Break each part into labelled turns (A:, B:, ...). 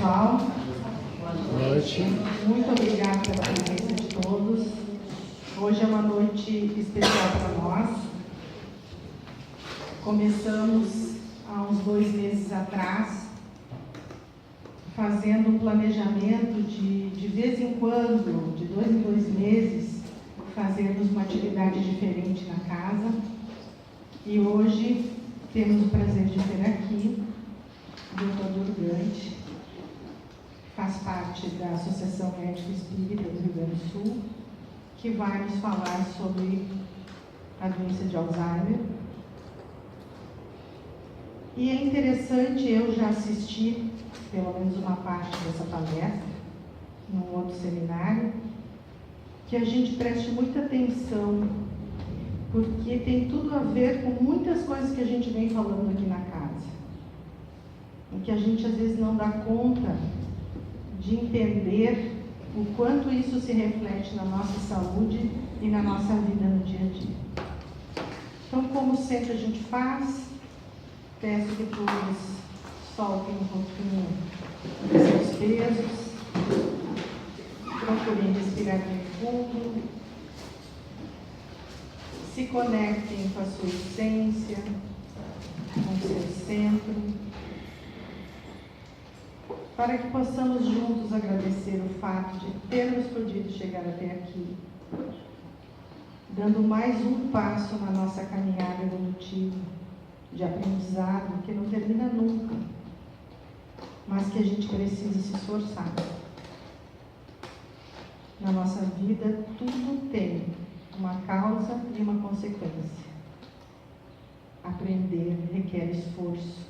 A: pessoal.
B: Boa noite.
A: Muito obrigada pela presença de todos. Hoje é uma noite especial para nós. Começamos há uns 2 meses atrás, fazendo um planejamento de vez em quando, de 2 em 2 meses, fazermos uma atividade diferente na casa. E hoje temos o prazer de ter aqui o Dr. Durgante, que faz parte da Associação Médica Espírita do Rio Grande do Sul, que vai nos falar sobre a doença de Alzheimer. E é interessante, eu já assisti pelo menos uma parte dessa palestra, num outro seminário, que a gente preste muita atenção, porque tem tudo a ver com muitas coisas que a gente vem falando aqui na casa. O que a gente às vezes não dá conta de entender o quanto isso se reflete na nossa saúde e na nossa vida no dia a dia. Então, como sempre a gente faz, peço que todos soltem um pouquinho dos seus pesos, procurem respirar bem fundo, se conectem com a sua essência, com o seu centro, para que possamos juntos agradecer o fato de termos podido chegar até aqui, dando mais um passo na nossa caminhada evolutiva de aprendizado que não termina nunca, mas que a gente precisa se esforçar. Na nossa vida, tudo tem uma causa e uma consequência. Aprender requer esforço,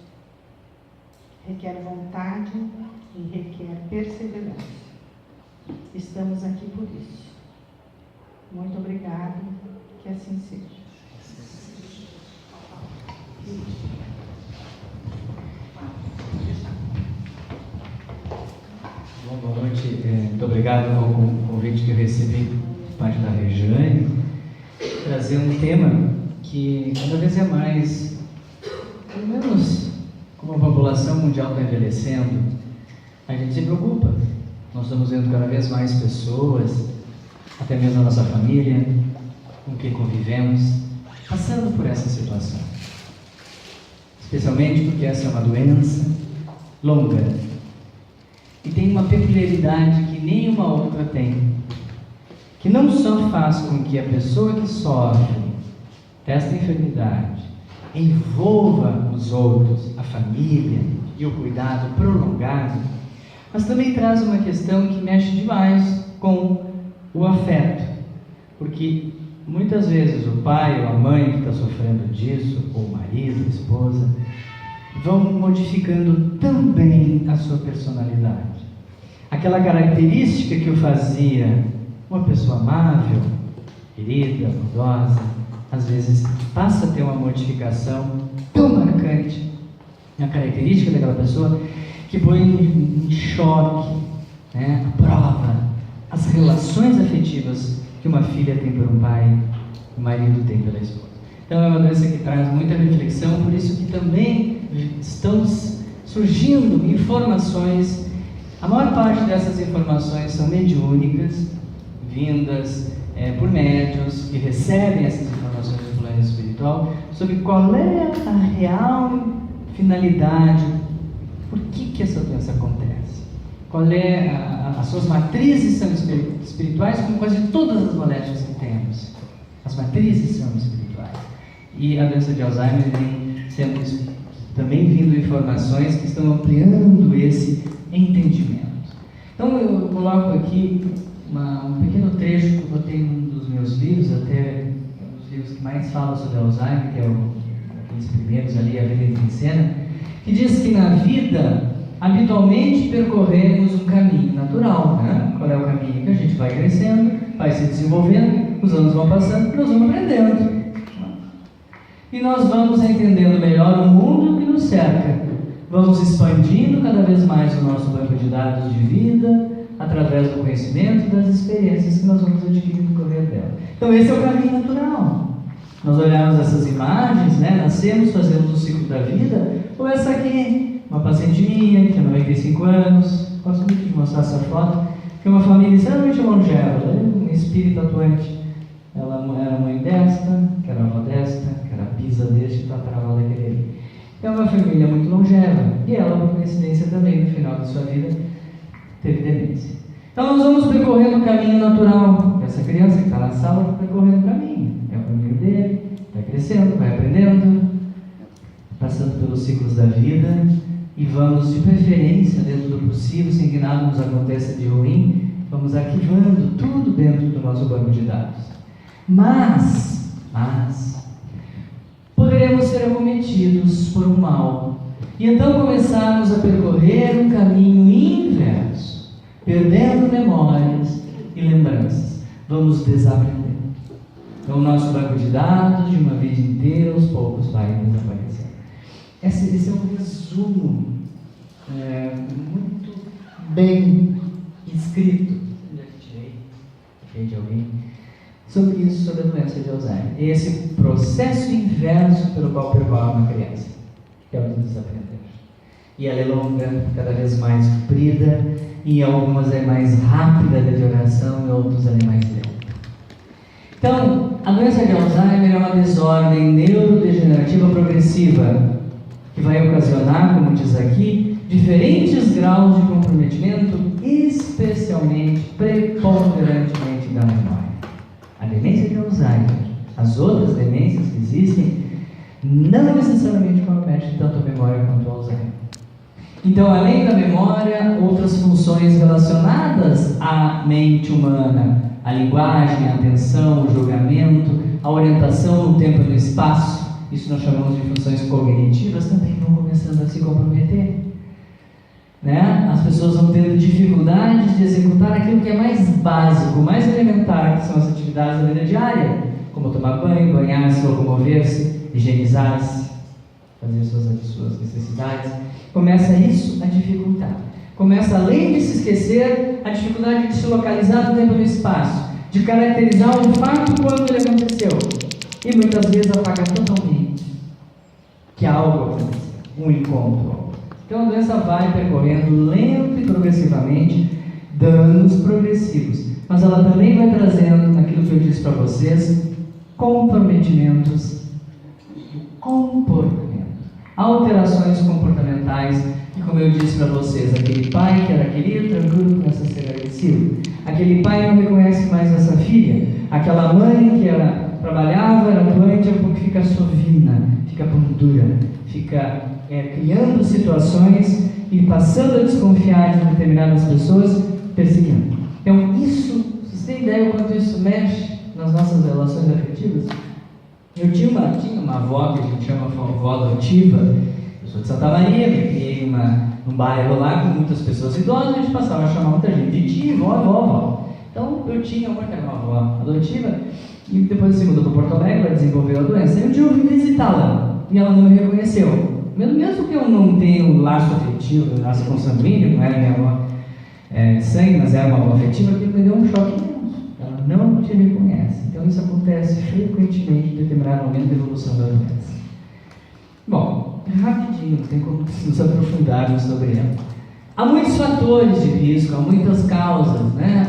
A: requer vontade e requer perseverança. Estamos aqui por isso. Muito obrigada, que assim seja.
C: Bom, boa noite. Muito obrigado ao convite que eu recebi de parte da Regiane, trazer um tema que cada vez é mais, pelo menos como a população mundial está envelhecendo, a gente se preocupa. Nós estamos vendo cada vez mais pessoas, até mesmo a nossa família, com quem convivemos, passando por essa situação. Especialmente porque essa é uma doença longa e tem uma peculiaridade que nenhuma outra tem, que não só faz com que a pessoa que sofre desta enfermidade envolva os outros, a família e o cuidado prolongado, mas também traz uma questão que mexe demais com o afeto, porque muitas vezes o pai ou a mãe que está sofrendo disso, ou o marido, a esposa, vão modificando também a sua personalidade. Aquela característica que o fazia uma pessoa amável, querida, bondosa, às vezes passa a ter uma modificação tão marcante na característica daquela pessoa que põe em choque, a prova, as relações afetivas que uma filha tem por um pai, o marido tem pela esposa. Então é uma doença que traz muita reflexão, por isso que também estão surgindo informações. A maior parte dessas informações são mediúnicas, vindas por médiuns que recebem essas informações do plano espiritual, sobre qual é a real finalidade, por que essa doença acontece, qual é as suas matrizes são espirituais, como quase todas as moléstias que temos. As matrizes são espirituais. E a doença de Alzheimer vem sendo também vindo informações que estão ampliando esse entendimento. Então eu coloco aqui um pequeno trecho que eu botei em um dos meus livros, até um dos livros que mais fala sobre Alzheimer, que é um dos primeiros ali, A Vida em Cena, que diz que na vida habitualmente percorremos um caminho natural, Qual é o caminho? Que a gente vai crescendo, vai se desenvolvendo, os anos vão passando e nós vamos aprendendo. E nós vamos entendendo melhor o mundo que nos cerca. Vamos expandindo cada vez mais o nosso banco de dados de vida, através do conhecimento e das experiências que nós vamos adquirir no correr dela. Então esse é o caminho natural. Nós olhamos essas imagens, nascemos, fazemos o ciclo da vida, ou essa aqui, uma paciente minha, que tem 95 anos, gosto muito de mostrar essa foto, que é uma família extremamente longeva, um espírito atuante. Ela era mãe desta, que era avó desta, que era bisa deste, tataravó daquele ali. É uma família muito longeva, e ela, por coincidência também, no final de sua vida, teve demência. Então nós vamos percorrendo o caminho natural. Essa criança que está na sala vai percorrendo o caminho. É o caminho dele, vai crescendo, vai aprendendo, passando pelos ciclos da vida, e vamos, de preferência, dentro do possível, sem que nada nos aconteça de ruim, vamos arquivando tudo dentro do nosso banco de dados. Mas, poderemos ser acometidos por um mal, e então começarmos a percorrer um caminho inverso, perdendo memórias e lembranças. Vamos desaprender. Então o nosso banco de dados de uma vida inteira, aos poucos, vai desaparecendo. Esse é um resumo muito bem escrito, tirei de alguém, sobre isso, sobre a doença de Alzheimer. Esse processo inverso pelo qual percorre uma criança, que é o de desaprender. E ela é longa, cada vez mais comprida, e algumas é mais rápida de oração, e outros é mais lenta. Então, a doença de Alzheimer é uma desordem neurodegenerativa progressiva, que vai ocasionar, como diz aqui, diferentes graus de comprometimento, especialmente, preponderantemente da memória. A demência de Alzheimer, as outras demências que existem, não necessariamente comprometem tanto a memória quanto o Alzheimer. Então, além da memória, outras funções relacionadas à mente humana, a linguagem, a atenção, o julgamento, a orientação no tempo e no espaço, isso nós chamamos de funções cognitivas, também vão começando a se comprometer. As pessoas vão tendo dificuldades de executar aquilo que é mais básico, mais elementar, que são as atividades da vida diária, como tomar banho, banhar-se, locomover-se, higienizar-se, fazer suas necessidades. Começa isso a dificultar. Começa, além de se esquecer, a dificuldade de se localizar no tempo e no espaço, de caracterizar um fato quando ele aconteceu, e muitas vezes apagar totalmente que algo aconteceu, um encontro. Então a doença vai percorrendo lento e progressivamente danos progressivos, mas ela também vai trazendo, naquilo que eu disse para vocês, comprometimentos do comportamento, alterações comportamentais, que, como eu disse para vocês, aquele pai que era querido, tranquilo, começa a ser agressivo. Aquele pai não reconhece mais essa filha. Aquela mãe que trabalhava, era atuante, porque fica sovina, fica dura, fica criando situações e passando a desconfiar de determinadas pessoas, perseguindo. Então isso, vocês têm ideia o quanto isso mexe nas nossas relações afetivas? Eu tinha uma avó que a gente chama avó adotiva. Eu sou de Santa Maria, me criei num bairro lá com muitas pessoas idosas, a gente passava a chamar muita gente de tia, vó. Então eu tinha uma avó adotiva, e depois se mudou para Porto Alegre, ela desenvolveu a doença, e um dia eu vim visitá-la, e ela não me reconheceu. Mesmo que eu não tenha um laço afetivo, laço consanguíneo, não era minha avó sangue, mas era uma avó afetiva, aquilo me deu um choque imenso. Ela não te reconhece. Então isso acontece frequentemente em determinado momento da evolução da doença. Bom, rapidinho, não tem como nos aprofundarmos sobre ela. Há muitos fatores de risco, há muitas causas,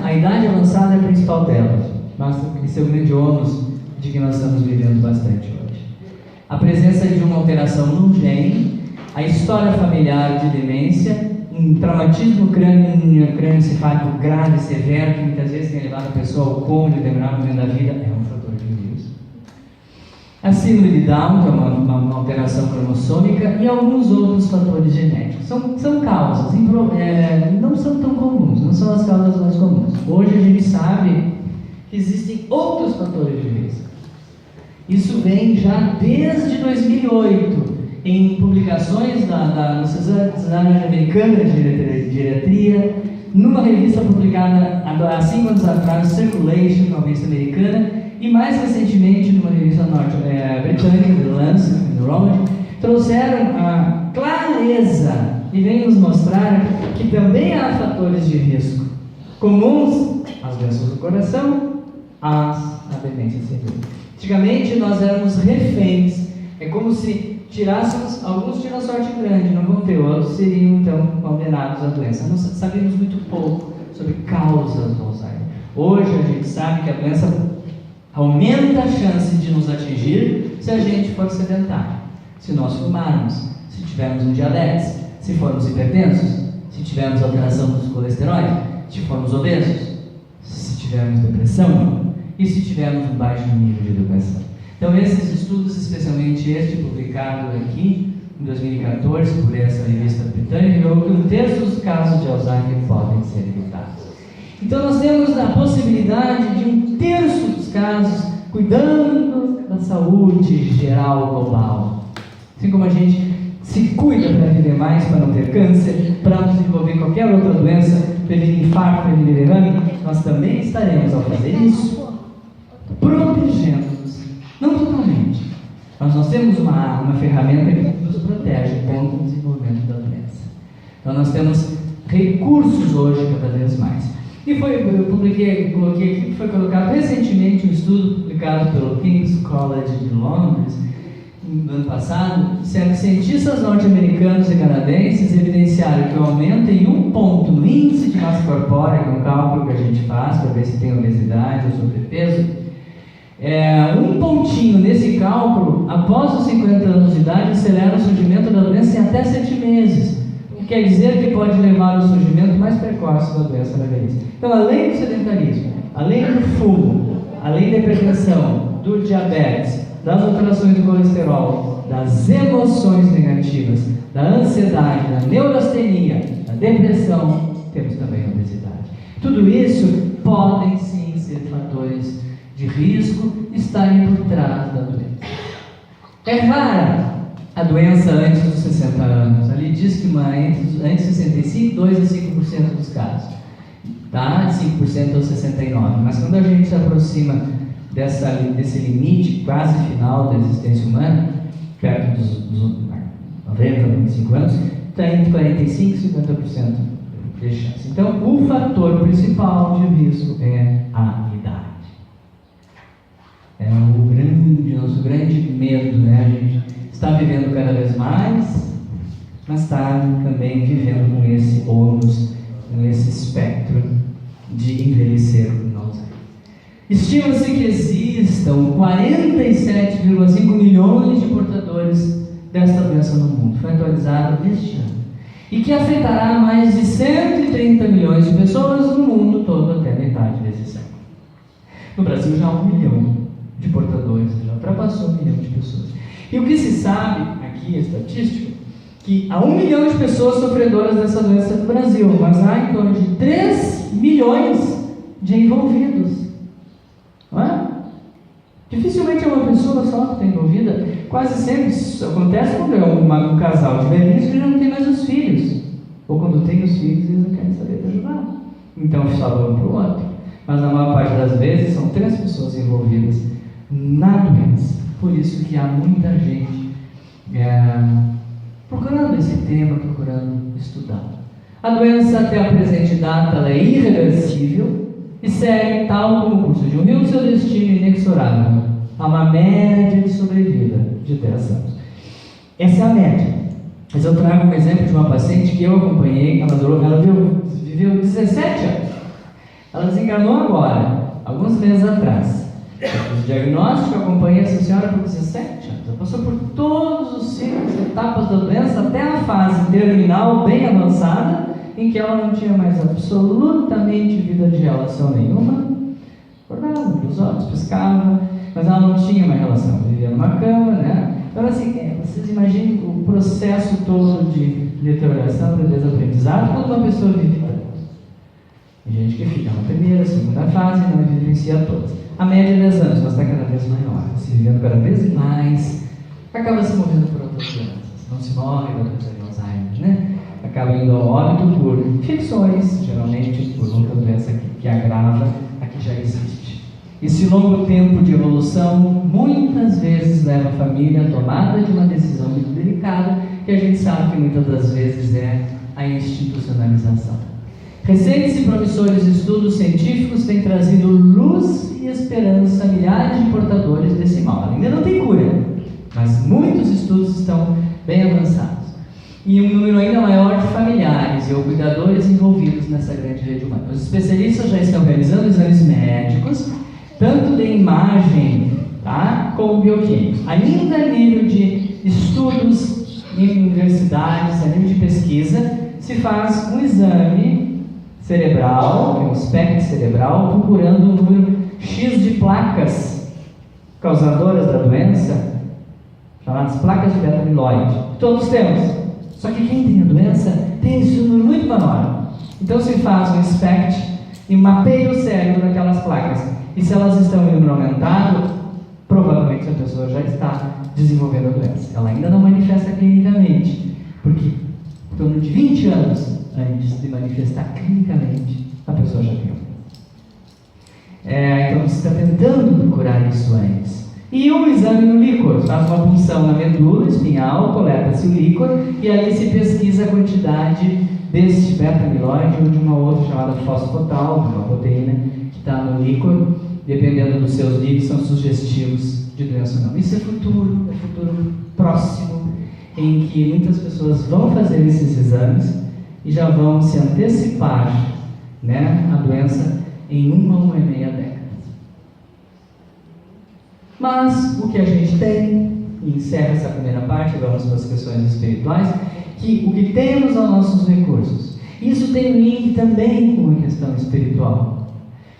C: A idade avançada é a principal delas, mas esse é o grande ônus de que nós estamos vivendo bastante hoje. A presença de uma alteração no gene, a história familiar de demência, um traumatismo crânioencefálico grave, severo, que muitas vezes tem levado a pessoa ao coma de determinado momento da vida, é um fator de risco. A síndrome de Down, que é uma alteração cromossômica, e alguns outros fatores genéticos. São causas, não são tão comuns, não são as causas mais comuns. Hoje a gente sabe que existem outros fatores de risco. Isso vem já desde 2008, em publicações da Sociedade Americana de Geriatria, numa revista publicada há 5 anos atrás, Circulation, uma revista americana, e mais recentemente numa revista britânica, The Lancet Neurology, trouxeram a clareza e vem nos mostrar que também há fatores de risco comuns às doenças do coração, à demência senil. Antigamente nós éramos reféns, é como se tirássemos, alguns tiram sorte grande, não vão ter, outros seriam então condenados à doença. Nós sabemos muito pouco sobre causas do Alzheimer. Hoje a gente sabe que a doença aumenta a chance de nos atingir se a gente for sedentário, se nós fumarmos, se tivermos um diabetes, se formos hipertensos, se tivermos alteração dos colesteróis, se formos obesos, se tivermos depressão e se tivermos um baixo nível de educação. Então esses estudos, especialmente este publicado aqui em 2014 por essa revista britânica, revelou que 1/3 dos casos de Alzheimer podem ser evitados. Então nós temos a possibilidade de 1/3 dos casos cuidando da saúde geral global. Assim como a gente se cuida para viver mais, para não ter câncer, para não desenvolver qualquer outra doença, prevenir infarto, prevenir derrame, nós também estaremos, ao fazer isso, protegendo-nos, não totalmente, mas nós temos uma ferramenta que nos protege contra o desenvolvimento da doença. Então nós temos recursos hoje cada vez mais. E coloquei aqui que foi colocado recentemente um estudo publicado pelo King's College de Londres, no ano passado, sendo que cientistas norte-americanos e canadenses evidenciaram que o aumento em 1 ponto no índice de massa corpórea, que é um cálculo que a gente faz para ver se tem obesidade ou sobrepeso, 1 pontinho nesse cálculo, após os 50 anos de idade, acelera o surgimento da doença em até 7 meses. O que quer dizer que pode levar ao surgimento mais precoce da doença na velhice. Então, além do sedentarismo, além do fumo, além da hipertensão, do diabetes, das alterações do colesterol, das emoções negativas, da ansiedade, da neurastenia, da depressão, temos também a obesidade. Tudo isso podem sim ser fatores de risco estarem por trás da doença. É rara a doença antes dos 60 anos. Ali diz que antes de 65, 2 a 5% dos casos. Tá? 5% aos 69. Mas quando a gente se aproxima desse limite quase final da existência humana, perto dos 90, 95 anos, está entre 45% e 50% de chance. Então, o fator principal de risco é a idade. É o nosso grande medo, né? A gente está vivendo cada vez mais, mas está também vivendo com esse ônus, com esse espectro de envelhecer no Alzheimer. Estima-se que existam 47,5 milhões de portadores desta doença no mundo. Foi atualizado este ano. E que afetará mais de 130 milhões de pessoas no mundo todo até metade desse século. No Brasil já há 1 milhão de portadores, já ultrapassou 1 milhão de pessoas. E o que se sabe, aqui é estatístico, que há 1 milhão de pessoas sofredoras dessa doença no Brasil, mas há em torno de 3 milhões de envolvidos. Não é? Dificilmente é uma pessoa só que está envolvida. Quase sempre isso acontece quando é um casal de velhinhos que já não tem mais os filhos. Ou quando tem os filhos, eles não querem saber de ajudar. Então sobra um para o outro. Mas na maior parte das vezes são 3 pessoas envolvidas na doença. Por isso que há muita gente procurando esse tema, procurando estudar. A doença até a presente data ela é irreversível e segue, tal como o curso de um rio, seu destino inexorável. Há uma média de sobrevida de 10 anos. Essa é a média. Mas eu trago um exemplo de uma paciente que eu acompanhei, ela viveu 17 anos. Ela desencarnou agora, alguns meses atrás. O diagnóstico acompanha essa senhora por 17 anos. Ela passou por todos os ciclos, etapas da doença, até a fase terminal bem avançada, em que ela não tinha mais absolutamente vida de relação nenhuma. Acordava, os olhos piscava, mas ela não tinha mais relação, vivia numa cama, né? Então assim, vocês imaginem o processo todo de deterioração, de desaprendizado, quando uma pessoa vive tanto. Tem gente que fica na primeira, segunda fase e não vivencia todas. A média é 10 anos, mas está cada vez maior, se vivendo cada vez mais, acaba se movendo por outras doenças. Não se morre da doença de Alzheimer, né? Acaba indo ao óbito por infecções, geralmente por outra doença que agrava a que já existe. Esse longo tempo de evolução muitas vezes leva a família à tomada de uma decisão muito delicada, que a gente sabe que muitas das vezes é a institucionalização. Recentes e promissores estudos científicos têm trazido luz e esperança a milhares de portadores desse mal. Ainda não tem cura, mas Muitos estudos estão bem avançados. E um número ainda maior de familiares ou cuidadores envolvidos nessa grande rede humana. Os especialistas já estão realizando exames médicos, tanto de imagem, tá, como bioquímicos. Ainda a nível de estudos em universidades, a nível de pesquisa, se faz um exame cerebral, um SPECT cerebral, procurando um número X de placas causadoras da doença, chamadas placas de beta-amiloide. Todos temos. Só que quem tem a doença tem esse número muito menor. Então se faz um SPECT e mapeia o cérebro daquelas placas. E se elas estão em número aumentado, provavelmente a pessoa já está desenvolvendo a doença. Ela ainda não manifesta clinicamente, porque em torno de 20 anos antes de manifestar clinicamente, a pessoa já tem. Então você está tentando procurar isso antes. E o exame no líquor, faz uma punção na medula espinhal, coleta-se o líquor e ali se pesquisa a quantidade deste beta-amiloide ou de uma outra chamada fosfotal, uma proteína que está no líquor, dependendo dos seus níveis, são sugestivos de doença ou não. Isso é futuro próximo, em que muitas pessoas vão fazer esses exames e já vão se antecipar, né, a doença em 1 a 1,5 décadas. Mas o que a gente tem, e encerra essa primeira parte, vamos para as questões espirituais, que o que temos são nossos recursos. Isso tem um link também com a questão espiritual.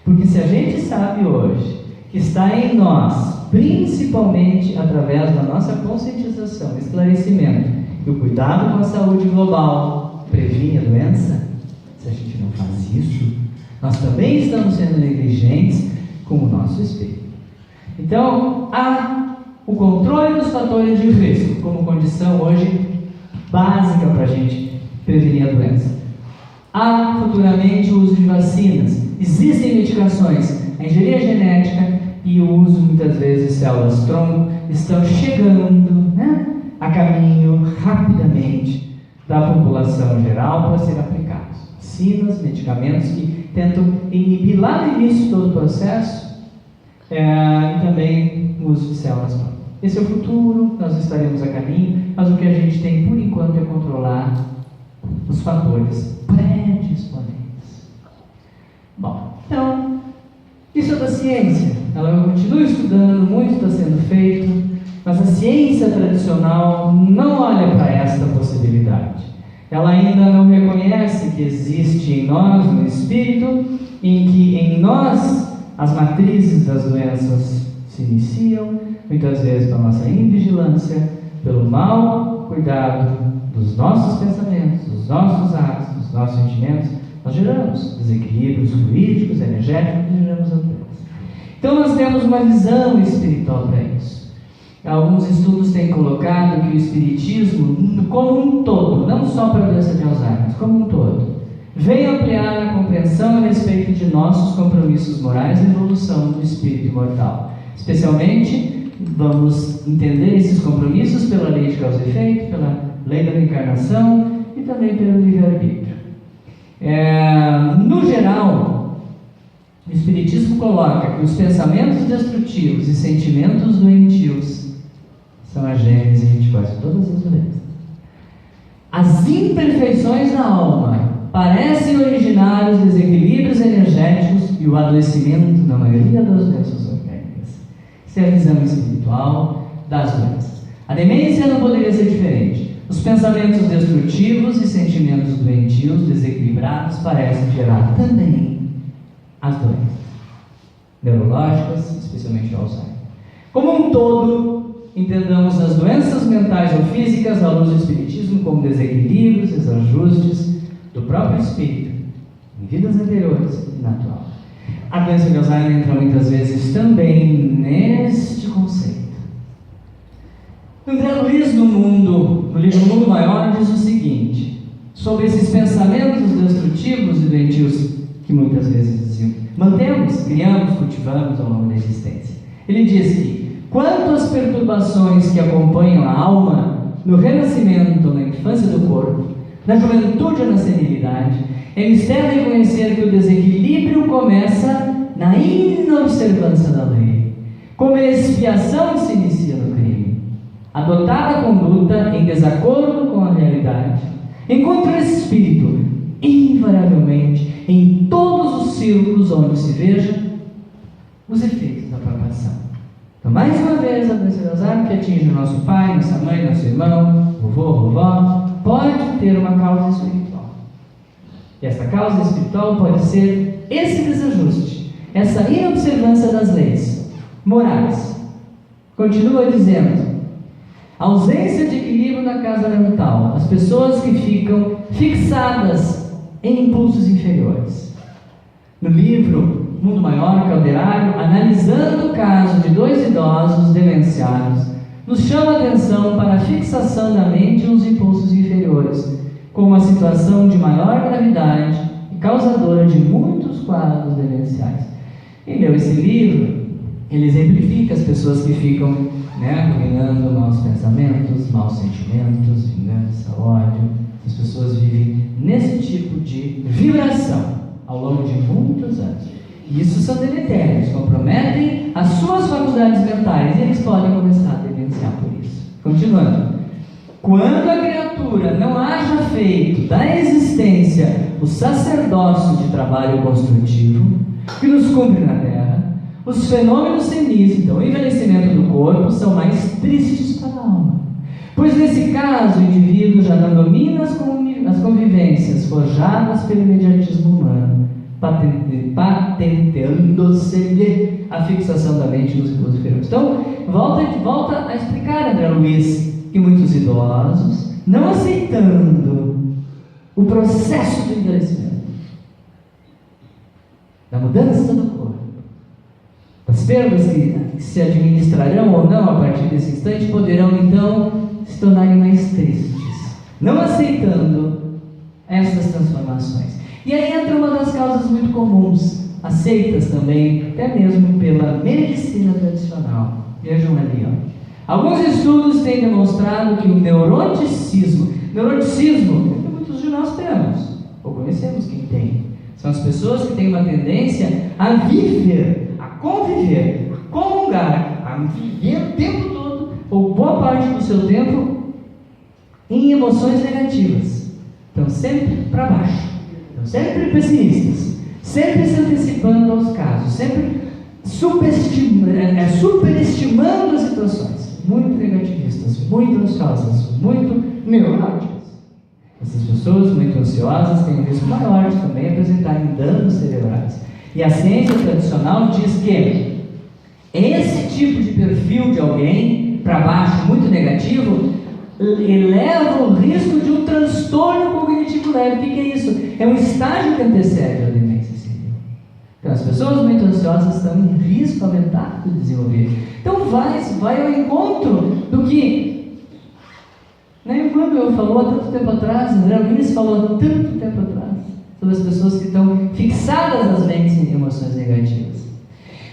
C: Porque se a gente sabe hoje que está em nós, principalmente através da nossa conscientização, esclarecimento, que o cuidado com a saúde global previne a doença, se a gente não faz isso, nós também estamos sendo negligentes com o nosso espírito. Então, há o controle dos fatores de risco como condição hoje básica para a gente prevenir a doença. Há futuramente o uso de vacinas. Existem medicações. A engenharia genética e o uso muitas vezes de células-tronco estão chegando, né, a caminho rapidamente da população geral para serem aplicados. Vacinas, medicamentos que tentam inibir lá no início todo o processo. E também o uso de células-tronco. Esse é o futuro, nós estaremos a caminho, mas o que a gente tem por enquanto é controlar os fatores predisponentes. Bom, então, isso é da ciência. Ela continua estudando, muito está sendo feito, mas a ciência tradicional não olha para esta possibilidade. Ela ainda não reconhece que existe em nós um espírito em que em nós as matrizes das doenças se iniciam, muitas vezes pela nossa invigilância, pelo mau cuidado dos nossos pensamentos, dos nossos atos, dos nossos sentimentos. Nós geramos desequilíbrios fluídicos, energéticos e geramos a doença. Então nós temos uma visão espiritual para isso. Alguns estudos têm colocado que o espiritismo, como um todo, não só para a doença de Alzheimer, como um todo, vem ampliar a compreensão a respeito de nossos compromissos morais e evolução do espírito imortal. Especialmente, vamos entender esses compromissos pela lei de causa e efeito, pela lei da reencarnação e também pelo livre-arbítrio. No geral, o espiritismo coloca que os pensamentos destrutivos e sentimentos doentios são a gênese de quase todas as doenças. As imperfeições da alma parecem originar os desequilíbrios energéticos e o adoecimento na maioria das doenças orgânicas. Essa é a visão espiritual das doenças. A demência não poderia ser diferente. Os pensamentos destrutivos e sentimentos doentios desequilibrados parecem gerar também as doenças neurológicas, especialmente o Alzheimer. Como um todo, entendamos as doenças mentais ou físicas à luz do espiritismo como desequilíbrios, desajustes do próprio espírito, em vidas anteriores e na atual. A doença de Alzheimer entra muitas vezes também neste conceito. André Luiz, no livro Mundo Maior, diz o seguinte, sobre esses pensamentos destrutivos e doentios que muitas vezes diziam, mantemos, criamos, cultivamos ao longo da existência. Ele diz que, quanto às perturbações que acompanham a alma no renascimento ou na infância do corpo, na juventude ou na senilidade, é mistério reconhecer que o desequilíbrio começa na inobservância da lei, como a expiação se inicia no crime. adotar a conduta em desacordo com a realidade, encontra esse espírito invariavelmente em todos os círculos onde se veja os efeitos da programação. Então, mais uma vez, a doença de Alzheimer que atinge o nosso pai, nossa mãe, nosso irmão, vovô, vovó, pode ter uma causa espiritual. E essa causa espiritual pode ser esse desajuste, essa inobservância das leis morais. Continua dizendo: ausência de equilíbrio na casa mental, as pessoas que ficam fixadas em impulsos inferiores. No livro Mundo Maior, Calderário, analisando o caso de 2 idosos demenciados, nos chama a atenção para a fixação da mente nos impulsos inferiores, como uma situação de maior gravidade e causadora de muitos quadros demenciais. Quem leu esse livro, ele exemplifica as pessoas que ficam ruminando maus pensamentos, maus sentimentos, vingança, ódio. As pessoas vivem nesse tipo de vibração ao longo de muitos anos. E isso são deletérios, comprometem as suas faculdades mentais e eles podem começar a demenciar por isso. Continuando. Quando a criatura não haja feito da existência o sacerdócio de trabalho construtivo que nos cumpre na Terra, os fenômenos senis, então o envelhecimento do corpo, são mais tristes para a alma. Pois nesse caso o indivíduo já não domina as convivências forjadas pelo imediatismo humano, patenteando-se a fixação da mente nos impulsos inferiores. Então, volta a explicar, André Luiz, que muitos idosos, não aceitando o processo do envelhecimento, da mudança do corpo, as perdas que se administrarão ou não a partir desse instante, poderão então se tornarem mais tristes, não aceitando essas transformações. E aí entra uma das causas muito comuns, aceitas também, até mesmo pela medicina tradicional. Vejam ali, ó. Alguns estudos têm demonstrado que o neuroticismo muitos de nós temos, ou conhecemos quem tem, são as pessoas que têm uma tendência a viver, a conviver, a comungar, a viver o tempo todo, ou boa parte do seu tempo, em emoções negativas. Estão sempre para baixo. Sempre pessimistas, sempre se antecipando aos casos, sempre superestimando as situações, muito negativistas, muito ansiosas, muito neuróticas. Essas pessoas muito ansiosas têm um risco maior de também apresentarem danos cerebrais. E a ciência tradicional diz que esse tipo de perfil de alguém para baixo, muito negativo, eleva o risco de um transtorno cognitivo leve. O que é isso? É um estágio que antecede a demência senil. Então, as pessoas muito ansiosas estão em risco aumentado de desenvolver. Então, vai ao encontro do que Emmanuel falou há tanto tempo atrás, André Luiz falou há tanto tempo atrás, sobre as pessoas que estão fixadas nas mentes em emoções negativas.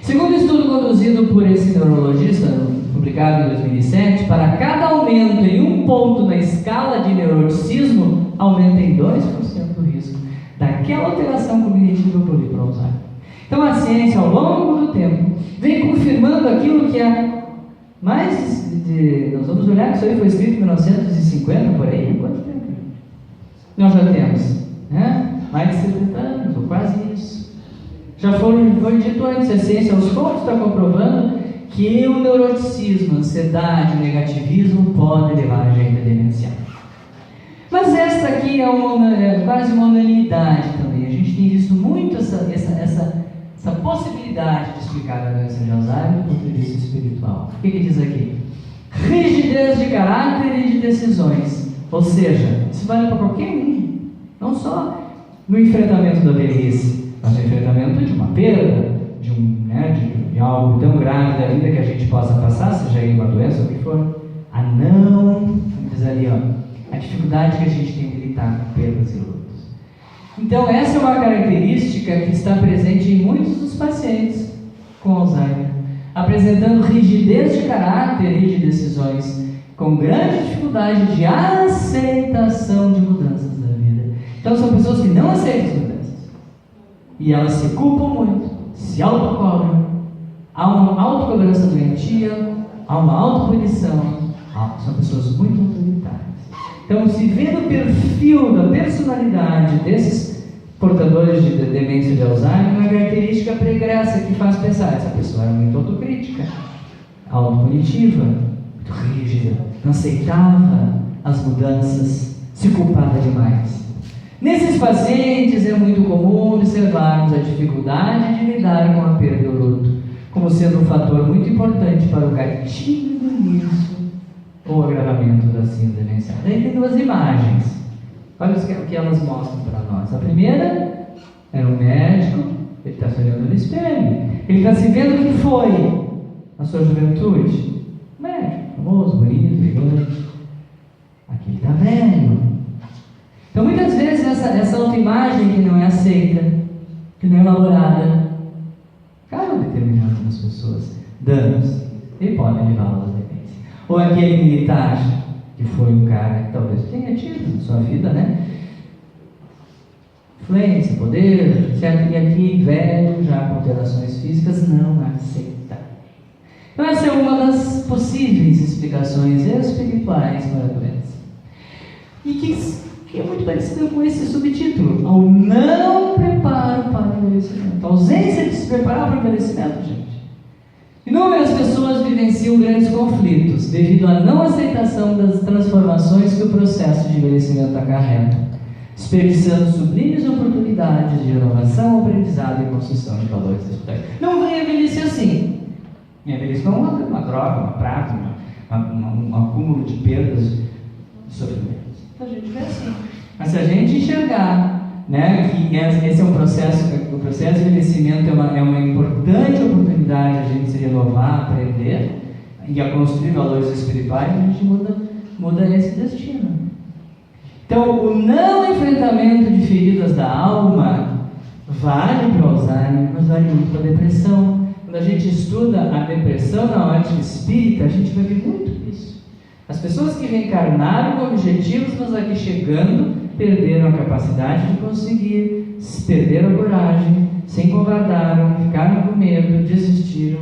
C: Segundo estudo conduzido por esse neurologista, publicado em 2007, para cada aumento em um ponto na escala de neuroticismo, aumenta em 2% o risco daquela alteração cognitiva por Alzheimer. Então a ciência, ao longo do tempo, vem confirmando aquilo que há mais de... Nós vamos olhar que isso aí foi escrito em 1950, por aí. Quanto tempo nós já temos? Mais de 70 anos, ou quase isso. Já foi dito antes, a ciência aos poucos está comprovando que o neuroticismo, a ansiedade, o negativismo pode levar a gente a demenciar. Mas esta aqui é quase uma unanimidade também. A gente tem visto muito essa possibilidade de explicar a doença de Alzheimer do ponto de vista espiritual. O que diz aqui? Rigidez de caráter e de decisões. Ou seja, isso vale para qualquer um, não só no enfrentamento da velhice, mas no enfrentamento de uma perda, de algo tão grave da vida que a gente possa passar, seja aí uma doença ou o que for. Diz ali, a dificuldade que a gente tem de lidar com perdas e lutas. Então, essa é uma característica que está presente em muitos dos pacientes com Alzheimer, apresentando rigidez de caráter e de decisões, com grande dificuldade de aceitação de mudanças da vida. Então, são pessoas que não aceitam as mudanças. E elas se culpam muito, se autocobram, há uma autocobrança doentia, há uma autopunição, São pessoas muito autoritárias. Então, se vê no perfil da personalidade desses portadores de demência de Alzheimer, uma característica pregressa que faz pensar: essa pessoa era muito autocrítica, autopunitiva, muito rígida, não aceitava as mudanças, se culpava demais. Nesses pacientes é muito comum observarmos a dificuldade de lidar com a perda do luto, como sendo um fator muito importante para o gatilho do início ou agravamento da síndrome demencial. Daí tem duas imagens. Olha o que elas mostram para nós. A primeira é um médico, ele está se olhando no espelho, ele está se vendo o que foi na sua juventude. Médico, famoso, bonito, elegante. Aqui ele está velho. Então muitas vezes essa autoimagem que não é aceita, que não é valorada, acaba determinando nas pessoas danos e pode levá-las à demência. Ou aquele militar que foi um cara que talvez tenha tido na sua vida, né? Influência, poder, certo? E aqui, velho, já com alterações físicas, não aceita. Então essa é uma das possíveis explicações espirituais para a doença. E que é muito parecido com esse subtítulo: ao não preparo para o envelhecimento. A ausência de se preparar para o envelhecimento, gente. Inúmeras pessoas vivenciam grandes conflitos devido à não aceitação das transformações que o processo de envelhecimento acarreta, desperdiçando sublimes oportunidades de inovação, aprendizado e construção de valores espirituais. Não vai envelhecer assim. Envelhecer não é uma droga, uma prática, um acúmulo de perdas e sofrimentos. Então a gente vê assim. Mas se a gente enxergar, né, que esse é um processo, o processo de envelhecimento é uma importante oportunidade de a gente se renovar, aprender e a construir valores espirituais, a gente muda esse destino. Então, o não enfrentamento de feridas da alma vale para o Alzheimer, mas vale muito para a depressão. Quando a gente estuda a depressão na ótica espírita, a gente vai ver muito isso. As pessoas que reencarnaram com objetivos, mas aqui chegando, perderam a capacidade de conseguir, perderam a coragem, se encovardaram, ficaram com medo, desistiram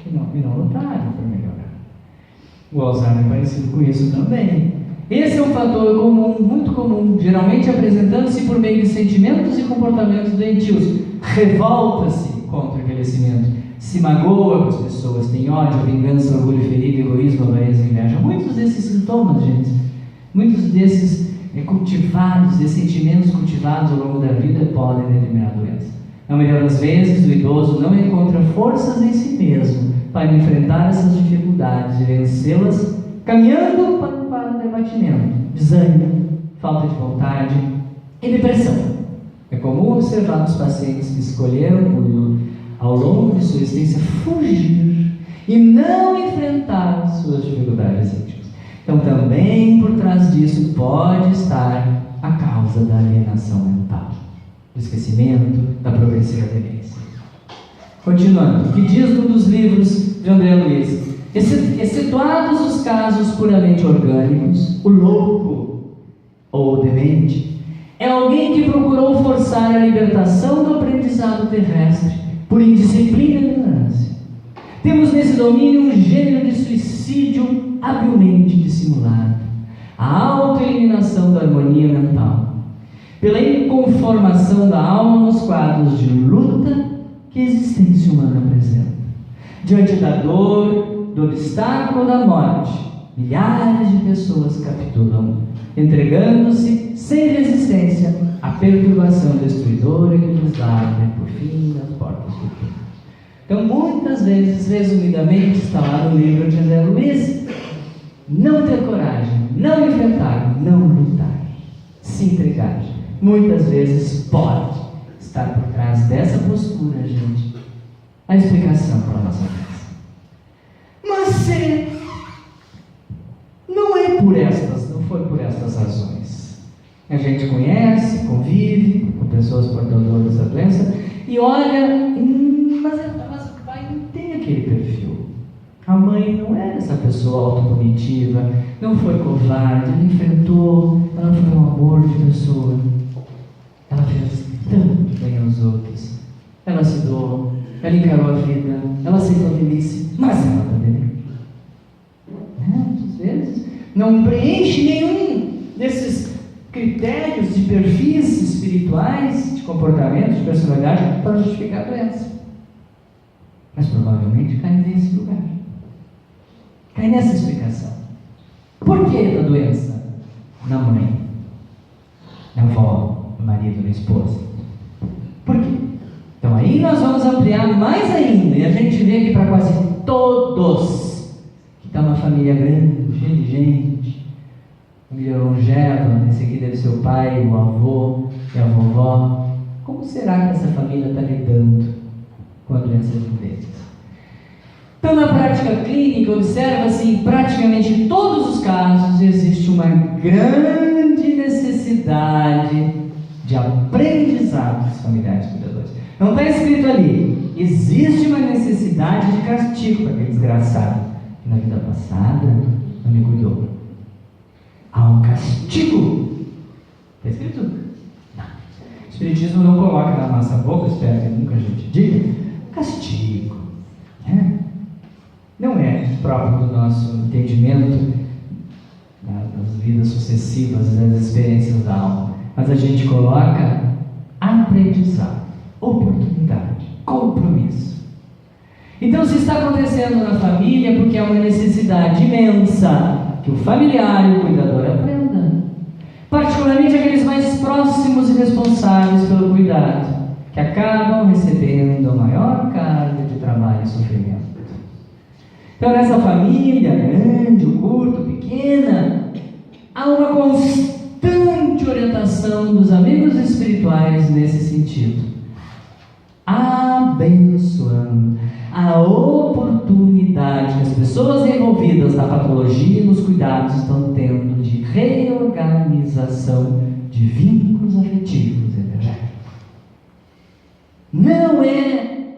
C: e não lutaram para melhorar. O Alzheimer é parecido com isso também. Esse é um fator comum, muito comum, geralmente apresentando-se por meio de sentimentos e comportamentos doentios. Revolta-se contra o envelhecimento, se magoa com as pessoas, tem ódio, vingança, orgulho ferido, egoísmo, avareza e inveja. Muitos desses sintomas, gente, muitos desses cultivados, desses sentimentos cultivados ao longo da vida podem determinar a doença. Na maioria das vezes, o idoso não encontra forças em si mesmo para enfrentar essas dificuldades e vencê-las, caminhando para o debatimento, desânimo, falta de vontade e depressão. É comum observar nos pacientes que escolheram, ao longo de sua existência, fugir e não enfrentar suas dificuldades íntimas. Então, também por trás disso pode estar a causa da alienação mental, do esquecimento, da progressiva demência. Continuando, o que diz um dos livros de André Luiz? Excetuados os casos puramente orgânicos, o louco ou o demente é alguém que procurou forçar a libertação do aprendizado terrestre por indisciplina e ignorância. Temos nesse domínio um gênero de suicídio habilmente dissimulado, a autoeliminação da harmonia mental, pela inconformação da alma nos quadros de luta que a existência humana apresenta. Diante da dor, do obstáculo da morte, milhares de pessoas capitulam, entregando-se sem resistência à perturbação destruidora que nos abre, por fim, as portas do fim. Então, muitas vezes, resumidamente, está lá no livro de André Luiz: não ter coragem, não enfrentar, não lutar, se entregar. Muitas vezes pode estar por trás dessa postura, gente, a explicação para a nossa vida. Mas não foi por estas razões. A gente conhece, convive com pessoas portadoras da doença e olha, mas o pai não tem aquele perfil. A mãe não era essa pessoa autopunitiva, não foi covarde, ela enfrentou, ela foi um amor de pessoa. Ela fez tanto bem aos outros. Ela se doou, ela encarou a vida, ela aceitou a velhice, mas ela também. Muitas vezes não preenche nenhum desses critérios de perfis espirituais, de comportamento, de personalidade, para justificar a doença. Mas provavelmente cai nesse lugar. Cai nessa explicação. Por que da doença? Na mãe, na avó, no marido, na esposa. Por quê? Então aí nós vamos ampliar mais ainda, e a gente vê que para quase todos, que está uma família grande, cheia de gente, família longeva, esse aqui deve ser o pai, o avô e a vovó. Como será que essa família está lidando com a doença de vez? Então, na prática clínica, observa-se em praticamente todos os casos existe uma grande necessidade de aprendizado dos familiares cuidadores. Não está escrito ali, existe uma necessidade de castigo para aquele desgraçado que na vida passada não me cuidou. Há um castigo. Está escrito? Não. O Espiritismo não coloca na nossa boca, espero que nunca a gente diga, castigo. Não é próprio do nosso entendimento das vidas sucessivas, das experiências da alma, mas a gente coloca aprendizado, oportunidade, compromisso. Então, se está acontecendo na família, porque é uma necessidade imensa que o familiar e o cuidador aprenda, particularmente aqueles mais próximos e responsáveis pelo cuidado, que acabam recebendo a maior carga de trabalho e sofrimento. Então, nessa família, grande, ou curta, pequena, há uma constante orientação dos amigos espirituais nesse sentido, abençoando a oportunidade que as pessoas envolvidas na patologia e nos cuidados estão tendo de reorganização de vínculos afetivos e energéticos. Não é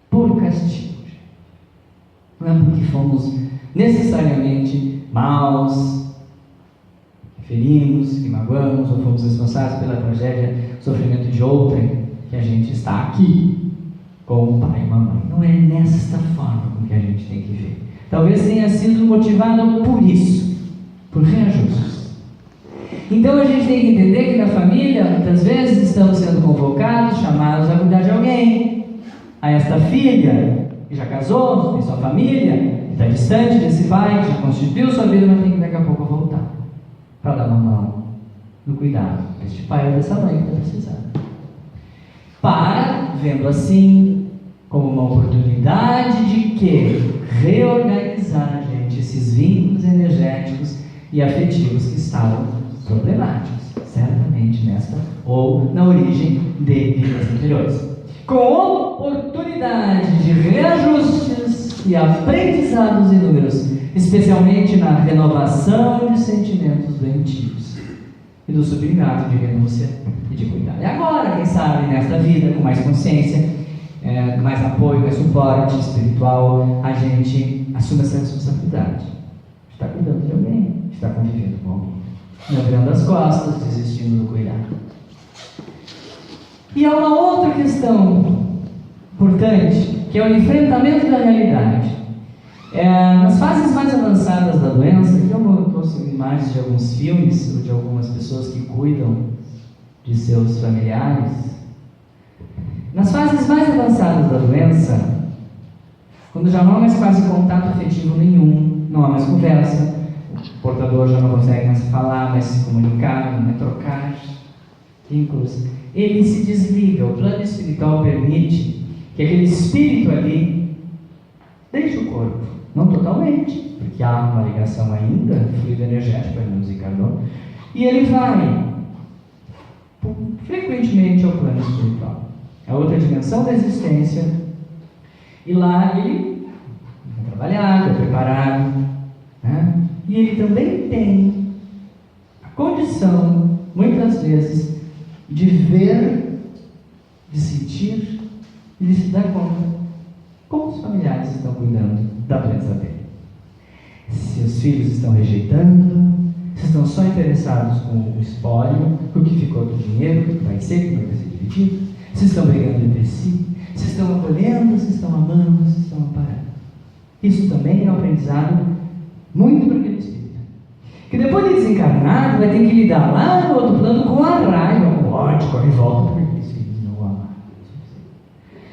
C: por castigo. Não é porque fomos necessariamente maus, que ferimos, que magoamos, ou fomos responsáveis pela tragédia, sofrimento de outrem, que a gente está aqui com o pai e mamãe. Não é nesta forma com que a gente tem que ver. Talvez tenha sido motivado por isso, por reajustes. Então a gente tem que entender que na família, muitas vezes, estamos sendo convocados, chamados a cuidar de alguém. A esta filha, que já casou, tem sua família, está distante desse pai, que já constituiu sua vida, mas tem que daqui a pouco voltar para dar uma mão no cuidado deste pai ou dessa mãe que está precisando. Para, vendo assim, como uma oportunidade de que reorganizar, gente, esses vínculos energéticos e afetivos que estavam problemáticos, certamente nesta ou na origem de vidas anteriores. Com oportunidade de reajustes e aprendizados inúmeros, especialmente na renovação de sentimentos doentios e do sublime ato de renúncia e de cuidado. E agora, quem sabe, nesta vida, com mais consciência, mais apoio, mais suporte espiritual, a gente assume essa responsabilidade. Está cuidando de alguém, está convivendo com alguém, não virando as costas, desistindo do cuidado. E há uma outra questão importante, que é o enfrentamento da realidade. Nas fases mais avançadas da doença, aqui eu trouxe imagens de alguns filmes, ou de algumas pessoas que cuidam de seus familiares. Nas fases mais avançadas da doença, quando já não há mais quase contato afetivo nenhum, não há mais conversa, o portador já não consegue mais falar, mais se comunicar, mais trocar vínculos, ele se desliga. O plano espiritual permite que aquele espírito ali deixe o corpo, não totalmente, porque há uma ligação ainda, fluido energético, ele não desencarnou, e ele vai frequentemente ao plano espiritual, a outra dimensão da existência, e lá ele é trabalhado, é preparado, né? E ele também tem a condição, muitas vezes, de ver, de sentir e de se dar conta como os familiares estão cuidando da doença dele. Se os filhos estão rejeitando, se estão só interessados com o espólio, com o que ficou do dinheiro, que vai ser, que vai ser dividido, se estão brigando entre si, se estão acolhendo, se estão amando, se estão amparando. Isso também é um aprendizado muito para aquele espírito. que depois de desencarnado vai ter que lidar lá no outro plano com a raiva, com o ódio, com a revolta, porque os filhos não amaram.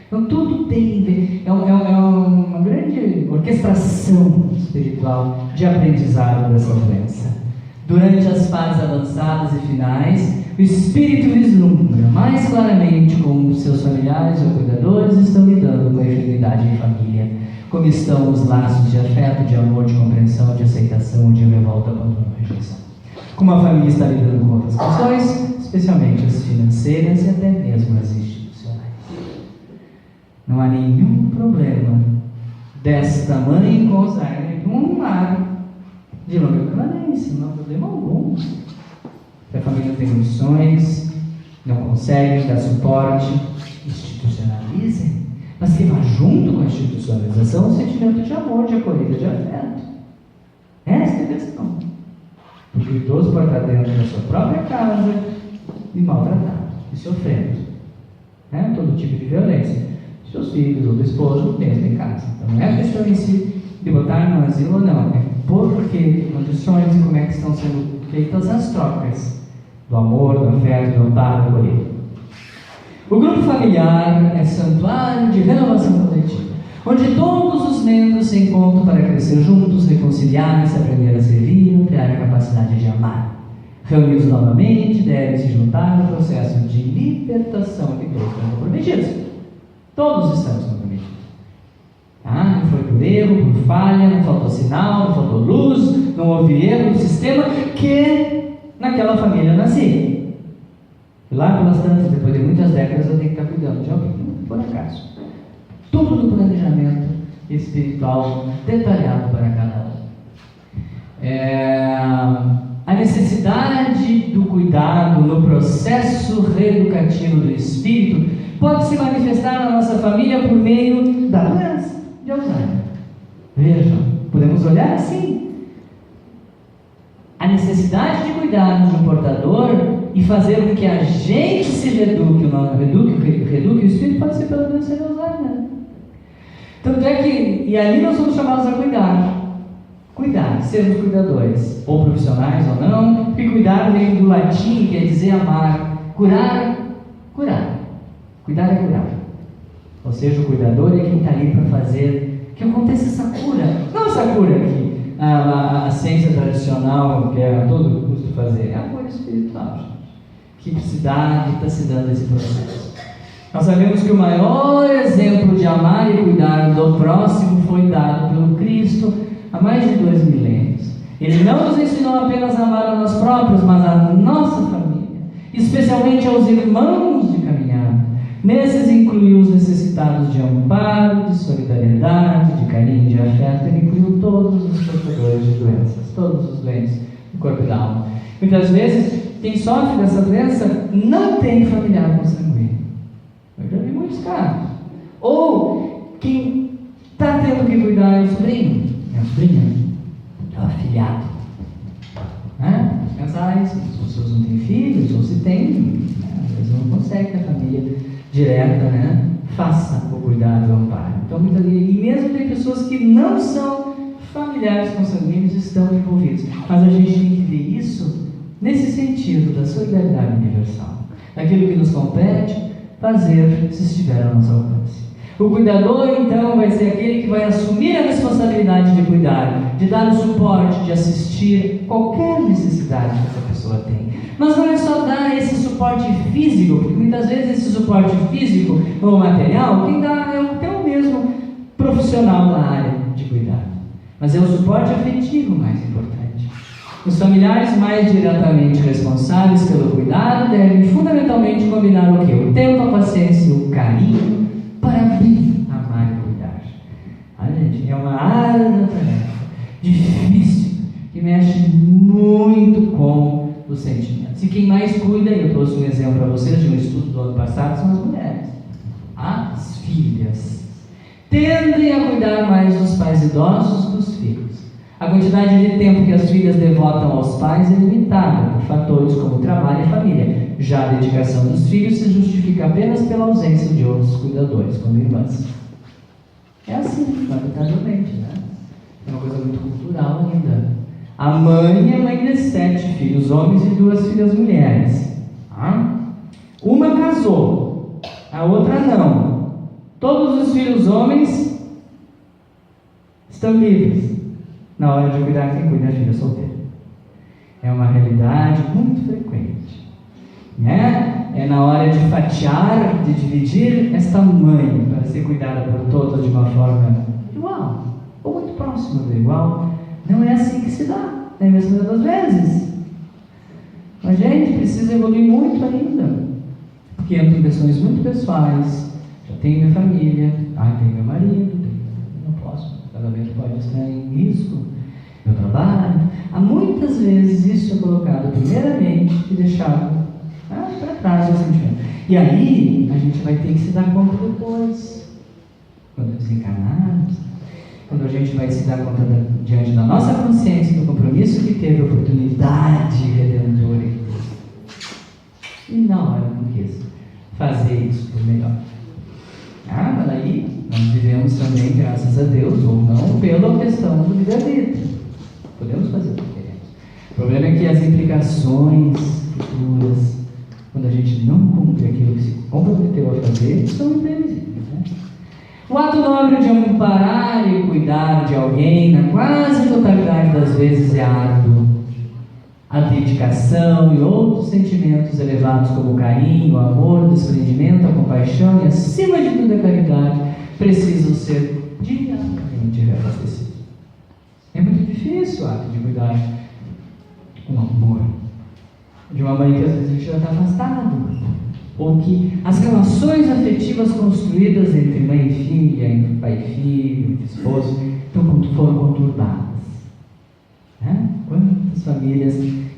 C: Então tudo tem, é uma grande orquestração espiritual de aprendizado dessa doença. Durante as fases avançadas e finais, o espírito vislumbra mais claramente como seus familiares ou cuidadores estão lidando com a enfermidade em família, como estão os laços de afeto, de amor, de compreensão, de aceitação, de revolta, abandono, rejeição. Como a família está lidando com outras questões, especialmente as financeiras e até mesmo as institucionais. Não há nenhum problema desse tamanho com Alzheimer num lar de longa permanência, não há problema algum. Se a família não tem condições, não consegue dar suporte, institucionalizem, mas que vá junto com a institucionalização o sentimento de amor, de acolhida, de afeto. Essa é a questão. Porque o idoso pode estar dentro da sua própria casa e maltratado, e sofrendo. Todo tipo de violência. Seus filhos ou do esposo mesmo em casa. Então não é a questão em si de botar no asilo ou não, é por que condições e como é que estão sendo feitas as trocas do amor, do afeto, do amparo, do acolhimento. O grupo familiar é santuário de renovação coletiva, onde todos os membros se encontram para crescer juntos, reconciliar-se, aprender a servir, ampliar a capacidade de amar. Reunidos novamente, devem se juntar no processo de libertação que todos estão comprometidos. Todos estamos comprometidos. Não foi por erro, por falha, não faltou sinal, não faltou luz, não houve erro do sistema que naquela família eu nasci. E lá pelas tantas, depois de muitas décadas, eu tenho que estar cuidando de alguém, não por acaso. Tudo no planejamento espiritual detalhado para cada um. A necessidade do cuidado no processo reeducativo do espírito pode se manifestar na nossa família por meio da doença de Alzheimer. Vejam, podemos olhar assim. A necessidade de cuidar de um portador e fazer com que a gente se reeduque o espírito pode ser pela doença de Alzheimer. Tanto é que, e ali nós somos chamados a cuidar, sermos cuidadores, ou profissionais ou não, porque cuidar vem do latim, quer dizer amar, curar. Cuidar é curar. Ou seja, o cuidador é quem está ali para fazer que aconteça essa cura. Não essa cura que a ciência tradicional quer a todo custo fazer, é a cura espiritual, gente, que se dá e está se dando esse processo. Nós sabemos que o maior exemplo de amar e cuidar do próximo foi dado pelo Cristo há mais de 2 milênios. Ele não nos ensinou apenas a amar a nós próprios, mas a nossa família, especialmente aos irmãos de caminhada. Nesses incluiu os necessitados de amparo, de solidariedade, de carinho, de afeto. Ele incluiu todos os portadores de doenças, todos os doentes do corpo e da alma. Muitas vezes, quem sofre dessa doença não tem familiar consanguíneo. Eu já vi muitos casos. Ou quem está tendo que cuidar é o sobrinho, é a sobrinha, é o afilhado. Casais, as pessoas não têm filhos, ou se têm, às vezes não consegue que a família direta, faça o cuidado e o amparo. Então, muitas vezes, e mesmo tem pessoas que não são familiares consanguíneos estão envolvidos. Mas a gente tem que ver isso nesse sentido da solidariedade universal, daquilo que nos compete fazer se estiver ao nosso alcance. O cuidador, então, vai ser aquele que vai assumir a responsabilidade de cuidar, de dar o suporte, de assistir qualquer necessidade que essa pessoa tem. Mas não é só dar esse suporte físico, porque muitas vezes esse suporte físico ou material, quem dá é até o mesmo profissional da área de cuidar. Mas é o suporte afetivo mais importante. Os familiares mais diretamente responsáveis pelo cuidado devem fundamentalmente combinar o quê? O tempo, a paciência e o carinho para abrir, amar e cuidar. Gente, é uma árdua tarefa, difícil, que mexe muito com os sentimentos. E quem mais cuida, e eu trouxe um exemplo para vocês de um estudo do ano passado, são as mulheres. As filhas tendem a cuidar mais dos pais idosos que dos filhos. A quantidade de tempo que as filhas devotam aos pais é limitada por fatores como trabalho e família. Já a dedicação dos filhos se justifica apenas pela ausência de outros cuidadores, como irmãs. É assim, lamentavelmente, É uma coisa muito cultural ainda. A mãe é mãe de 7 filhos homens e 2 filhas mulheres. Tá? Uma casou, a outra não. Todos os filhos homens estão livres na hora de cuidar quem cuida da filha solteira. É uma realidade muito frequente. Né? É na hora de fatiar, de dividir esta mãe para ser cuidada por todos de uma forma igual, ou muito próxima do igual. Não é assim que se dá, na mesma das vezes. A gente precisa evoluir muito ainda, porque entram questões muito pessoais. Já tenho minha família, tenho meu marido, não posso, o casamento pode estar em risco, meu trabalho. Há muitas vezes isso é colocado primeiramente e deixado para trás o sentimento. E aí a gente vai ter que se dar conta depois, quando desencarnarmos, quando a gente vai se dar conta diante da nossa consciência do compromisso que teve, a oportunidade redentora. E na hora não quis fazer isso por melhor. Mas aí nós vivemos também, graças a Deus, ou não, pela questão do livre-arbítrio. Podemos fazer o que queremos. O problema é que as implicações futuras, quando a gente não cumpre aquilo que se comprometeu a fazer, são imprevisíveis. Né? O ato nobre de amparar e cuidar de alguém, na quase totalidade das vezes, é árduo. A dedicação e outros sentimentos elevados como o carinho, o amor, o desprendimento, a compaixão e, acima de tudo, a caridade, precisam ser diariamente reabastecidos. É muito difícil o ato de cuidar com amor de uma mãe que às vezes a gente já está afastado, ou que as relações afetivas construídas entre mãe e filha, entre pai e filho, entre esposo, foram conturbadas. Né? Quantas famílias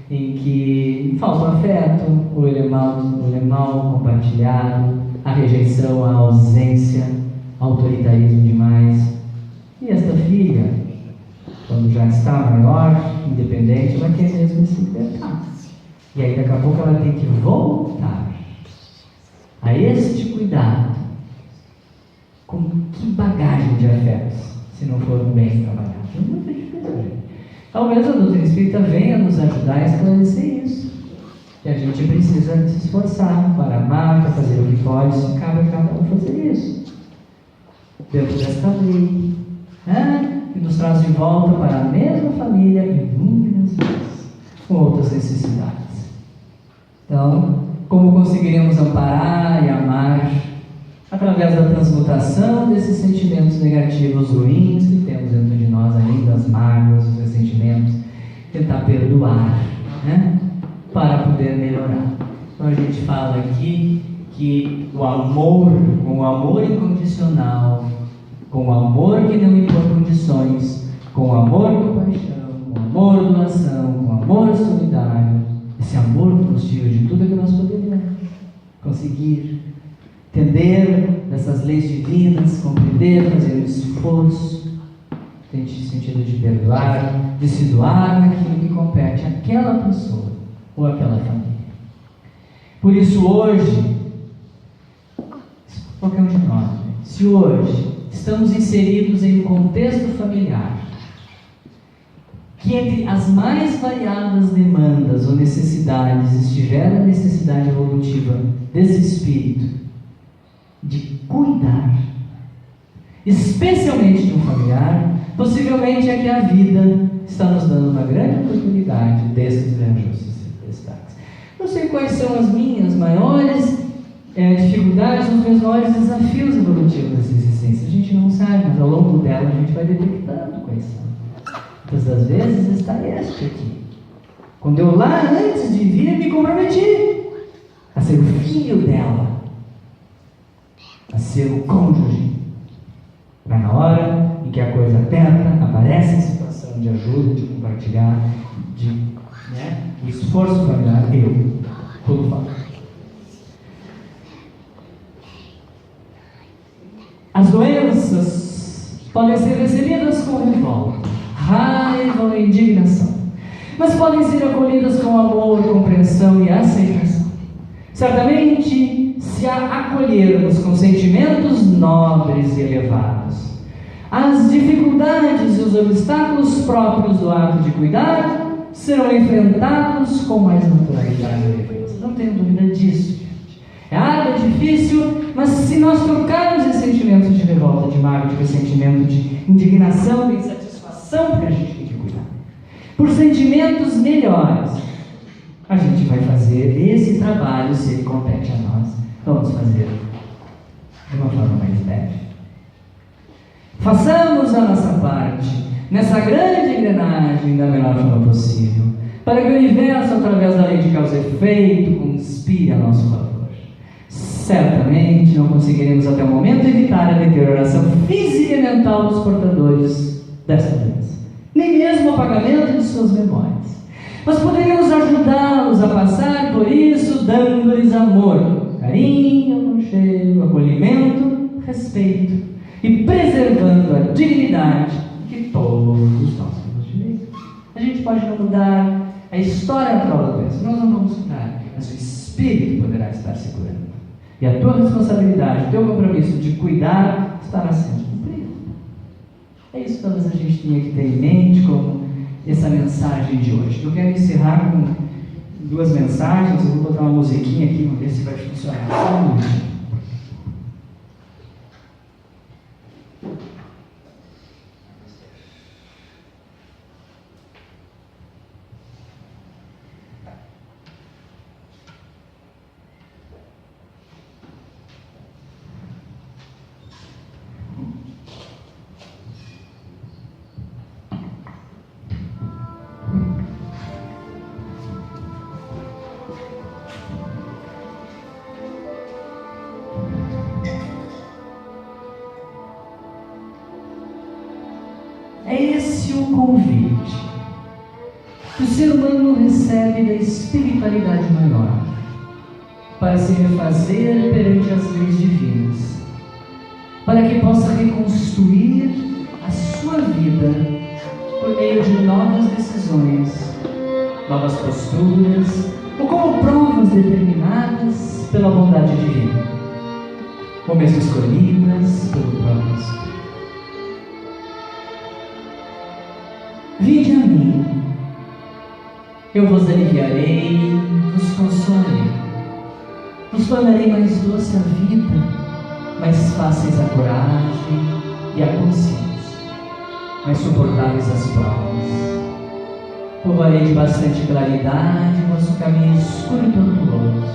C: em que falta o afeto, ou ele é mal compartilhado, a rejeição, a ausência, autoritarismo demais. E esta filha, quando já está maior, independente, ela quer mesmo se libertar. E aí daqui a pouco ela tem que voltar a este cuidado. Com que bagagem de afetos, se não for bem trabalhado? É muito difícil, gente. Talvez a doutrina espírita venha nos ajudar a esclarecer isso. Que a gente precisa se esforçar para amar, para fazer o que pode, se cabe a cada um fazer isso. Dentro desta lei, que nos traz de volta para a mesma família inúmeras vezes, com outras necessidades. Então, como conseguiremos amparar e amar? Através da transmutação desses sentimentos negativos ruins que temos dentro de nós ainda, as mágoas, os ressentimentos, tentar perdoar, para poder melhorar. Então a gente fala aqui que o amor, com o amor incondicional, com o amor que não impõe condições, com o amor e compaixão, com o amor doação, com o amor solidário, esse amor que nos tira de tudo que nós poderíamos conseguir entender dessas leis divinas, compreender, fazer um esforço, no sentido de perdoar, de se doar naquilo que compete àquela pessoa ou àquela família. Por isso hoje, qualquer um de nós, se hoje estamos inseridos em um contexto familiar, que entre as mais variadas demandas ou necessidades estiver a necessidade evolutiva desse espírito, de cuidar, especialmente de um familiar, possivelmente é que a vida está nos dando uma grande oportunidade desses reajustes necessidades. Não sei quais são as minhas maiores dificuldades, os meus maiores desafios evolutivos dessa existência. A gente não sabe, mas ao longo dela a gente vai detectando quais são. Muitas das vezes está este aqui. Quando eu lá antes de vir me comprometi a ser o filho dela, a ser o cônjuge. Mas na hora em que a coisa aperta, aparece a situação de ajuda, de compartilhar, o esforço familiar, eu tudo falo. As doenças podem ser recebidas com revolta, raiva ou indignação, mas podem ser acolhidas com amor, compreensão e aceitação. Certamente, se a acolhermos com sentimentos nobres e elevados, As dificuldades e os obstáculos próprios do ato de cuidar serão enfrentados com mais naturalidade e leveza. Não tenho dúvida disso, gente. É difícil, mas se nós trocarmos esse sentimento de revolta, de mágoa, de ressentimento, de indignação, de insatisfação, porque a gente tem que cuidar, por sentimentos melhores, a gente vai fazer esse trabalho, se ele compete a nós, vamos fazer de uma forma mais leve. Façamos a nossa parte nessa grande engrenagem da melhor forma possível, para que o universo, através da lei de causa e efeito, conspire a nosso favor. Certamente não conseguiremos até o momento evitar a deterioração física e mental dos portadores desta doença, nem mesmo o apagamento de suas memórias. Mas poderíamos ajudá-los a passar por isso, dando-lhes amor, carinho, aconchego, acolhimento, respeito e preservando a dignidade que todos nós temos direito. A gente pode não mudar a história atual da doença, nós não vamos mudar, mas o espírito poderá estar se curando. E a tua responsabilidade, o teu compromisso de cuidar estará sendo cumprido. É isso que talvez a gente tenha que ter em mente como essa mensagem de hoje. Eu quero encerrar com duas mensagens. Eu vou botar uma musiquinha aqui, vamos ver se vai funcionar. Só um minuto. É esse o convite que o ser humano recebe da espiritualidade maior para se refazer perante as leis divinas, para que possa reconstruir a sua vida por meio de novas decisões, novas posturas, ou como provas determinadas pela bondade divina, ou mesmo escolhidas pelo próprio Espírito. Vinde a mim, eu vos aliviarei, vos consolarei, vos tornarei mais doce a vida, mais fáceis a coragem e a consciência, mais suportáveis as provas. Povoarei de bastante claridade o vosso caminho escuro e tortuoso.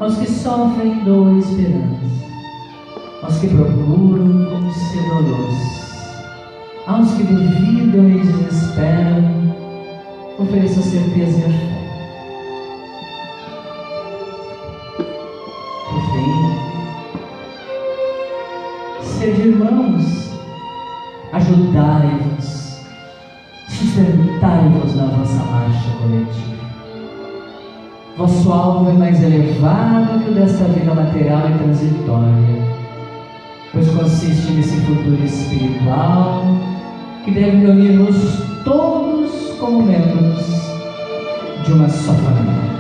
C: Aos que sofrem dou a esperança, aos que procuram concedo a luz. Aos que duvidam e desesperam, ofereço a certeza e a fé. Por fim, sede irmãos, ajudai-vos, sustentai-vos na vossa marcha coletiva. Vosso alvo é mais elevado que o desta vida material e transitória, pois consiste nesse futuro espiritual que deve unir-nos todos como membros de uma só família,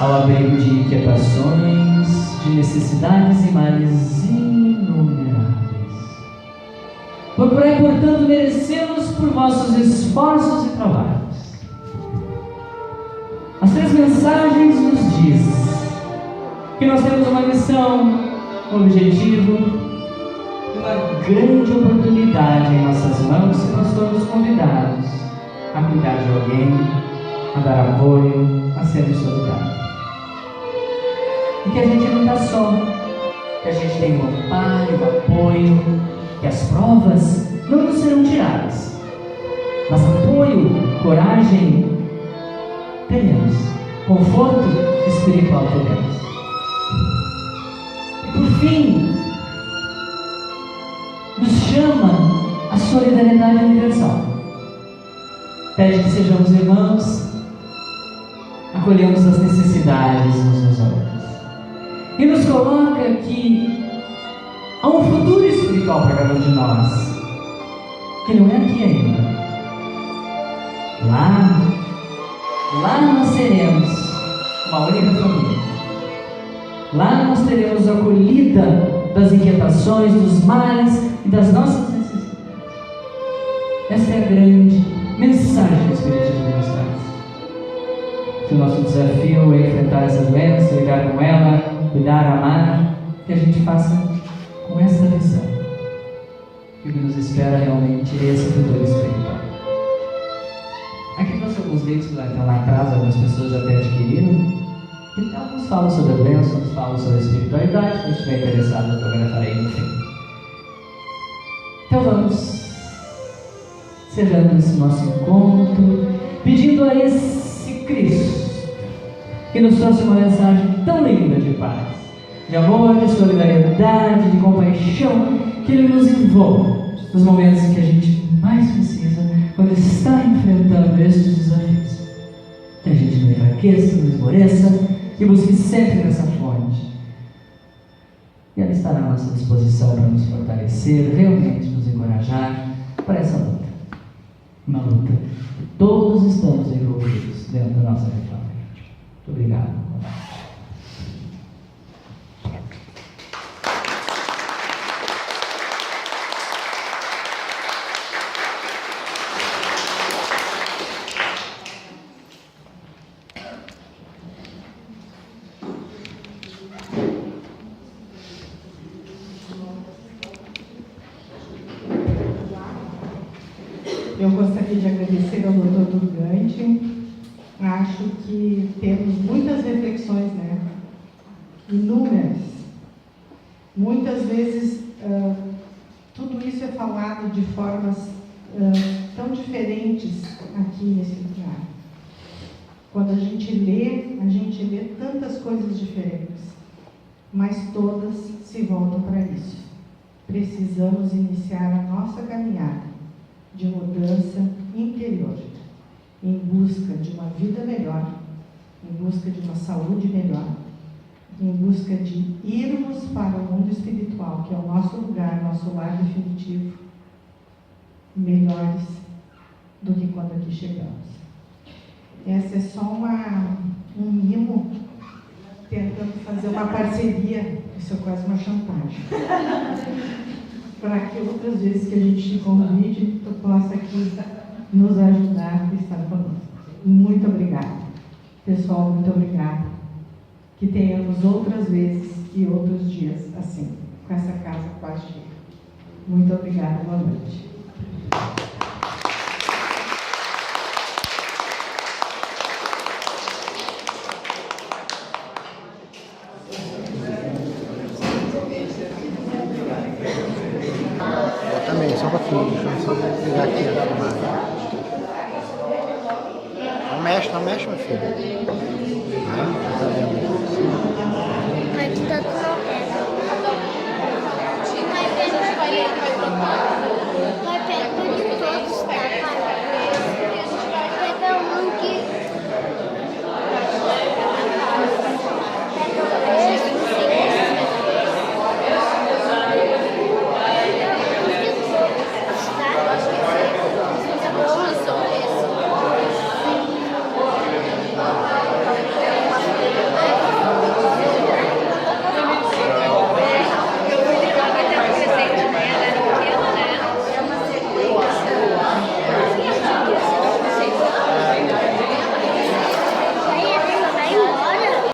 C: ao abrigo de inquietações, de necessidades e males inumeráveis. Procurai, portanto, merecê-los por vossos esforços e trabalhos. As três mensagens nos dizem que nós temos uma missão, um objetivo, uma grande oportunidade em nossas mãos se nós formos convidados a cuidar de alguém, a dar apoio, a ser solidário. E que a gente não está só, que a gente tem um amparo, um apoio, que as provas não nos serão tiradas, mas apoio, coragem, teremos, conforto espiritual teremos. E por fim, nos chama a solidariedade universal. Pede que sejamos irmãos, acolhemos as necessidades uns dos outros. E nos coloca que há um futuro espiritual para cada um de nós, que não é aqui ainda. Lá nós seremos uma única família. Lá nós teremos acolhida das inquietações, dos males e das nossas necessidades. Essa é a grande mensagem do Espiritismo que nos traz. Se o nosso desafio é enfrentar essa doença, lidar com ela, cuidar, amar, que a gente faça com essa visão. E o que nos espera realmente é esse futuro espiritual. Aqui trouxe alguns livros que estão lá atrás, algumas pessoas já até adquiriram. E alguns falam sobre a bênção, outros falam sobre a espiritualidade. Quem estiver interessado, eu fotografarei no fim. Então vamos encerrando esse nosso encontro, pedindo a esse Cristo que nos trouxe uma mensagem tão linda de paz, de amor, de solidariedade, de compaixão, que Ele nos envolva nos momentos em que a gente mais precisa, quando está enfrentando estes desafios. Que a gente não enfraqueça, não esmoreça e busque sempre nessa fonte. E ela está à nossa disposição para nos fortalecer, realmente nos encorajar para essa luta. Uma luta que todos estamos envolvidos dentro da nossa reforma. Muito obrigado.
A: Eu gostaria de agradecer ao Dr. Durgante. Acho que temos muitas reflexões, né? Inúmeras. Muitas vezes, tudo isso é falado de formas tão diferentes aqui nesse lugar. Quando a gente lê tantas coisas diferentes, mas todas se voltam para isso. Precisamos iniciar a nossa caminhada de mudança interior, em busca de uma vida melhor, em busca de uma saúde melhor, em busca de irmos para o mundo espiritual, que é o nosso lugar, nosso lar definitivo, melhores do que quando aqui chegamos. Essa é só um mimo, tentando fazer uma parceria, isso é quase uma chantagem, para que outras vezes que a gente te convide, tu possa aqui nos ajudar e estar conosco. Muito obrigada. Pessoal, muito obrigada. Que tenhamos outras vezes e outros dias assim, com essa casa quase cheia. Muito obrigada, boa noite.
B: Só um pouquinho, deixa eu só pegar aqui a filmagem. Não mexe, meu filho. Tá vendo?
D: Aqui tá tudo vai perto